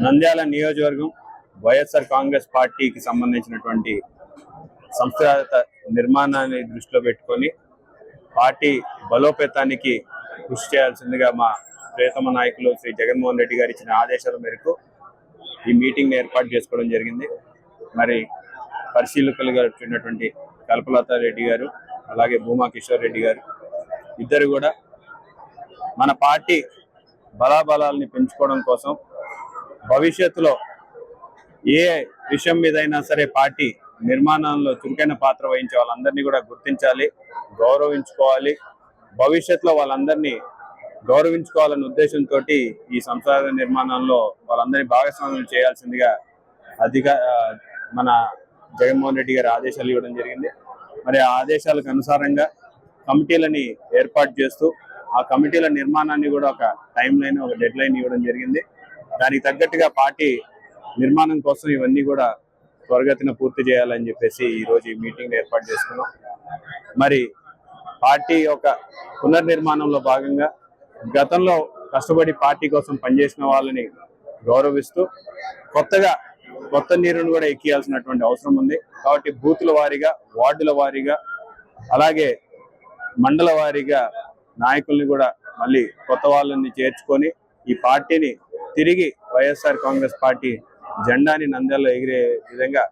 నంద్యాల నియోజకవర్గం వైఎస్ఆర్ కాంగ్రెస్ పార్టీకి సంబంధించినటువంటి సంస్థాగత నిర్మాణాన్ని దృష్టిలో పెట్టుకొని పార్టీ బలోపేతానికి కృషి చేయాల్సిందిగా మా ప్రియతమ నాయకులు శ్రీ జగన్మోహన్ రెడ్డి గారు ఇచ్చిన ఆదేశాల మేరకు ఈ మీటింగ్ ఏర్పాటు చేసుకోవడం జరిగింది. మరి పరిశీలకులుగా వచ్చినటువంటి కల్పలత రెడ్డి గారు అలాగే భూమా కిషోర్ రెడ్డి గారు ఇద్దరు కూడా మన పార్టీ బలాబలాల్ని పెంచుకోవడం కోసం భవిష్యత్తులో ఏ విషయం మీదైనా సరే పార్టీ నిర్మాణంలో చురుకైన పాత్ర వహించే వాళ్ళందరినీ కూడా గుర్తించాలి, గౌరవించుకోవాలి. భవిష్యత్తులో వాళ్ళందరినీ గౌరవించుకోవాలనే ఉద్దేశంతో ఈ సంస్థాగత నిర్మాణంలో వాళ్ళందరినీ భాగస్వామ్యం చేయాల్సిందిగా మన జగన్మోహన్ రెడ్డి గారి ఆదేశాలు ఇవ్వడం జరిగింది. మరి ఆ ఆదేశాలకు అనుసారంగా కమిటీలని ఏర్పాటు చేస్తూ ఆ కమిటీల నిర్మాణాన్ని కూడా ఒక టైం లైన్, ఒక డెడ్ లైన్ ఇవ్వడం జరిగింది. దానికి తగ్గట్టుగా పార్టీ నిర్మాణం కోసం ఇవన్నీ కూడా త్వరగతిన పూర్తి చేయాలని చెప్పేసి ఈరోజు ఈ మీటింగ్ ఏర్పాటు చేసుకున్నాం. మరి పార్టీ యొక్క పునర్నిర్మాణంలో భాగంగా గతంలో కష్టపడి పార్టీ కోసం పనిచేసిన వాళ్ళని గౌరవిస్తూ కొత్త నీరును కూడా ఎక్కియాల్సినటువంటి అవసరం ఉంది. కాబట్టి బూతుల వారీగా, వార్డుల వారీగా, అలాగే మండల వారీగా నాయకుల్ని కూడా మళ్ళీ కొత్త వాళ్ళని చేర్చుకొని ఈ పార్టీని తిరిగి వైఎస్ఆర్ కాంగ్రెస్ పార్టీ జెండాని నంద్యాలలో ఎగిరే విధంగా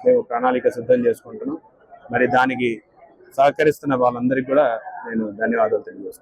మేము ప్రణాళిక సిద్ధం చేసుకుంటున్నాం. మరి దానికి సహకరిస్తున్న వాళ్ళందరికీ కూడా నేను ధన్యవాదాలు తెలియజేస్తున్నాను.